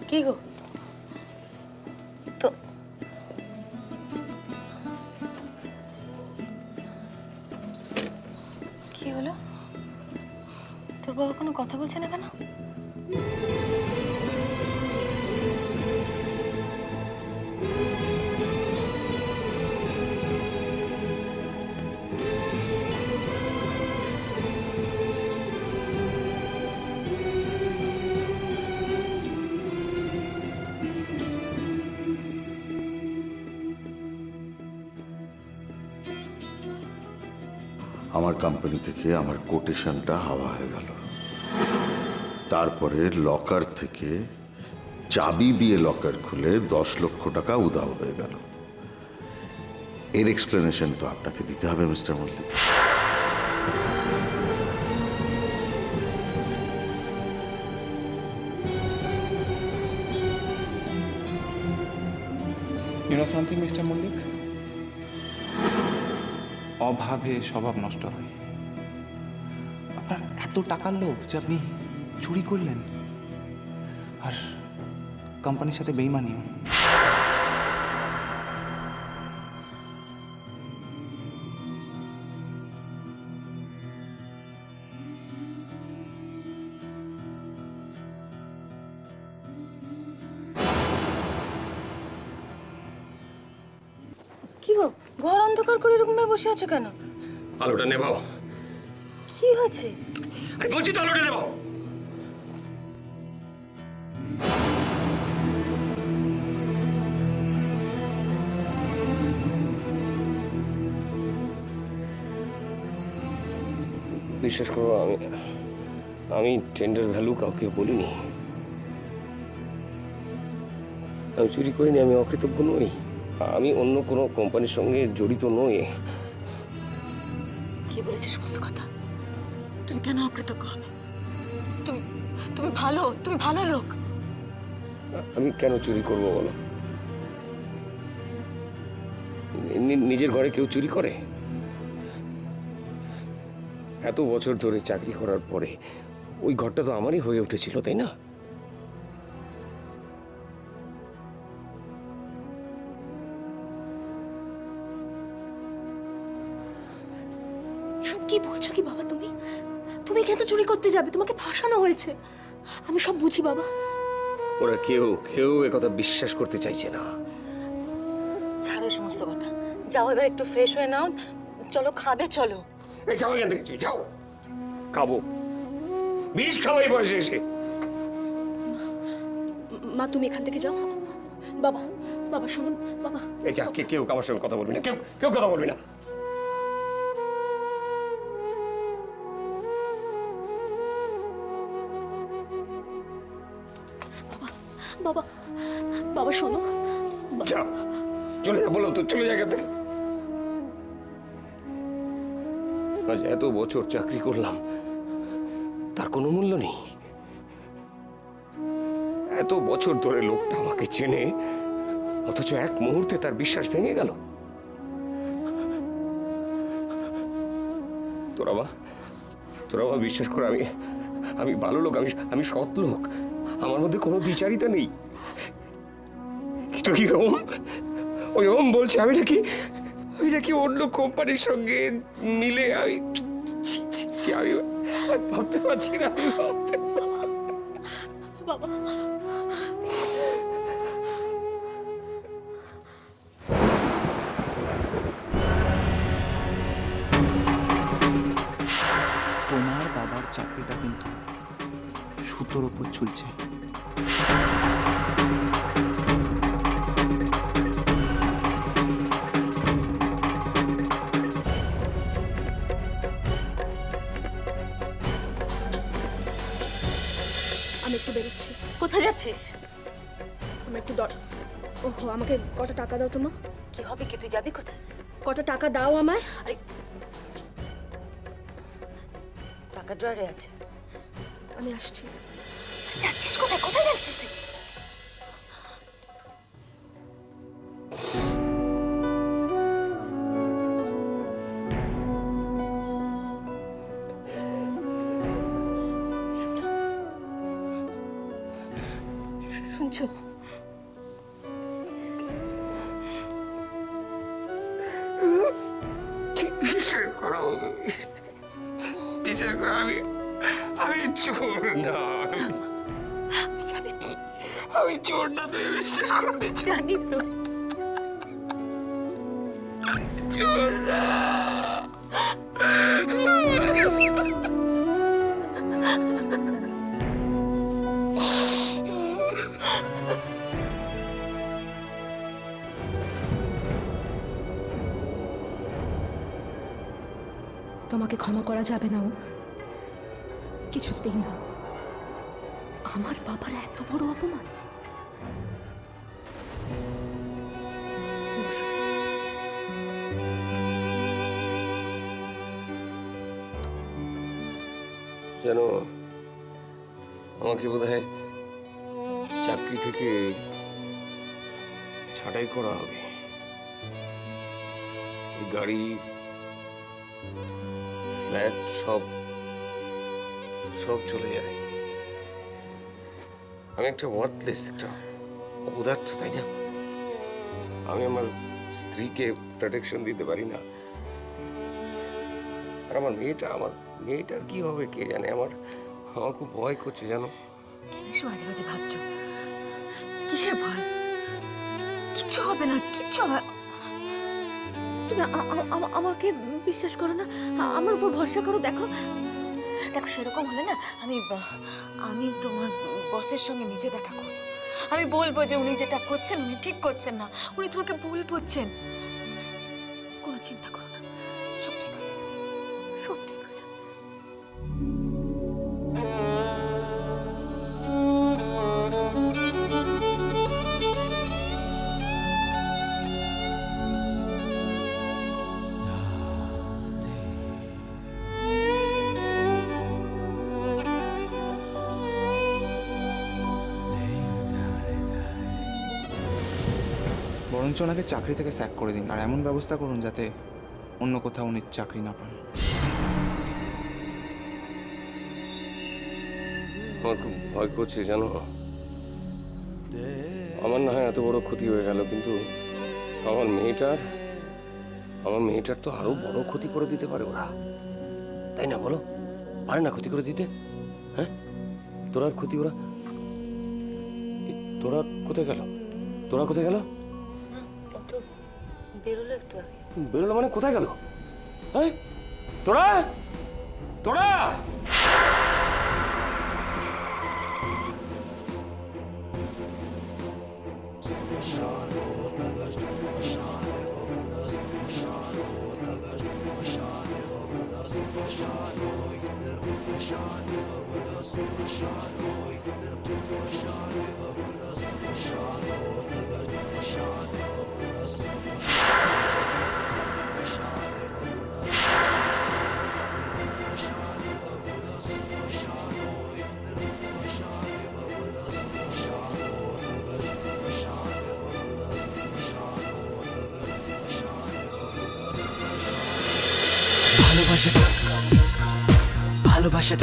কি গো? তো কি হলো? তোর বাবা কোনো কথা বলছে না কেন? আমার কোম্পানি থেকে আমার কোটেশনটা হাওয়া হয়ে গেল। তারপরে লকার থেকে চাবি দিয়ে লকার খুলে 10 লক্ষ টাকা উধাও হয়ে গেল। এর এক্সপ্লেনেশন তো আপনাকে দিতে হবে mister Mallick. You know something, Mr. Mullik? অভাবে স্বভাব নষ্ট হয়। আপনার এত টাকার লোভ যে আপনি চুরি করলেন আর কোম্পানির সাথে বেইমানিও। কি গো, ঘর অন্ধকার করে এরকম ভাবে বসে আছো কেন? আলোটা নেবাও। কি হয়েছে? আমি বলছি তো আলোটা নেবাও। বিশ্বাস করো, আমি টেন্ডার ভ্যালু কাউকে বলিনি। আমি চুরি করিনি, আমি অকৃতজ্ঞ নই। আমি অন্য কোনো কোম্পানির সঙ্গে জড়িত নই। কে বলেছে সমস্ত কথা? তুমি কেন অকৃতজ্ঞ হবে? তুমি তুমি ভালো লোক। আমি কেন চুরি করবো বলো? নিজের ঘরে কেউ চুরি করে? এত বছর ধরে চাকরি করার পরে ওই ঘরটা তো আমারই হয়ে উঠেছিল, তাই না? সব কি বলছো কি বাবা? তুমি তুমি কেন চুরি করতে যাবে? তোমাকে ফাঁসানো হয়েছে। আমি সব বুঝি বাবা। ওরা কেউ একথা বিশ্বাস করতে চাইছে না। ছাড়ো এই সমস্ত কথা, যাও এবার একটু ফ্রেশ হয়ে নাও, চলো খাবে, চলো। এই যাও এখান থেকে, তুমি যাও। খাবো, বিষ খাবো এই বয়সে এসে। মা তুমি এখান থেকে যাও। বাবা বাবা শুনুন বাবা। এই যা, কেউ আমার সঙ্গে কথা বলবি না, কেউ কথা বলবি না। বাবা বাবা শোনো। যা, চলে যা, বলো তো, চলে যা এখান থেকে। আজ এত বছর চাকরি করলাম, তার কোনো মূল্য নেই। এত বছর ধরে লোকটা আমাকে চেনে, অথচ এক মুহূর্তে তার বিশ্বাস ভেঙে গেল। তোরা বা বিশ্বাস করে, আমি ভালো লোক, আমি সৎ লোক, আমার মধ্যে কোনো দ্বিচারিতা নেই। কিন্তু কি ওই ওম বলছে আমি নাকি অন্য কোম্পানির সঙ্গে মিলে আমি ভাবতে পারছি না। বাবা তোমার বাবার চাকরিটা কিন্তু সুতোর উপর ঝুলছে। আমি একটু বেরোচ্ছি। কোথায় যাচ্ছিস? আমি একটু ওহো, আমাকে কটা টাকা দাও তোমা। কি হবে কি, তুই যাবি কোথায়? কটা টাকা দাও আমায়। আরে টাকা ড্রয়ারে আছে। আমি আসছি। যাচ্ছিস কোথায়? কোথায় যাচ্ছিস তুই? শুনছিস? ভাবছো? বিশ্বাস করো, বিশ্বাস করো, আমি চোর না। আমি জানি তো, আমি চোর না, তুমি বিশ্বাস করো। জানি তো। চোর না। তোমাকে ক্ষমা করা যাবে না, কিছুতেই না। আমার বাবার এত বড় অপমান। যেন আমাকে বোধহয় চাকরি থেকে ছাঁটাই করা হবে। এই গাড়ি, ফ্ল্যাট সব চলে যায়। আমি একটা ওয়ার্থলেস, একটা অপদার্থ, তাই না? আমি আমার স্ত্রীকে প্রোটেকশন দিতে পারি না। আর আমার মেয়েটার কি হবে কে জানে। আমার খুব ভয় করছে, জানো। কেন এসব বাজে বাজে ভাবছো? কিসের ভয়? কিচ্ছু হবে না, কিচ্ছু হবে। তুমি আমাকে বিশ্বাস করো না, আমার উপর ভরসা করো। দেখো দেখো, সেরকম হলে না আমি তোমার বসের সঙ্গে নিজে দেখা করবো। আমি বলবো যে উনি যেটা করছেন উনি ঠিক করছেন না, উনি তোমাকে ভুল বুঝছেন। কোনো চিন্তা করো না, সব ঠিক হয়ে যাবে, সব ঠিক হয়ে যাবে। বরঞ্চ ওনাকে চাকরি থেকে স্যাক করে দিন, আর এমন ব্যবস্থা করুন যাতে অন্য কোথাও উনি চাকরি না পান। আমার খুব ভয় করছে, জানো। আমার না হয় এত বড় ক্ষতি হয়ে গেল, কিন্তু আমার মেয়েটার তো আরো বড় ক্ষতি করে দিতে পারে ওরা, তাই না? বলো, পারে না ক্ষতি করে দিতে? হ্যাঁ, তোরার ক্ষতি ওরা। তোরা কোথায় গেল? তো বেরোলো একটু আগে। বেরোলো মানে কোথায় গেল? হ্যাঁ, তোরা ভালোবাসা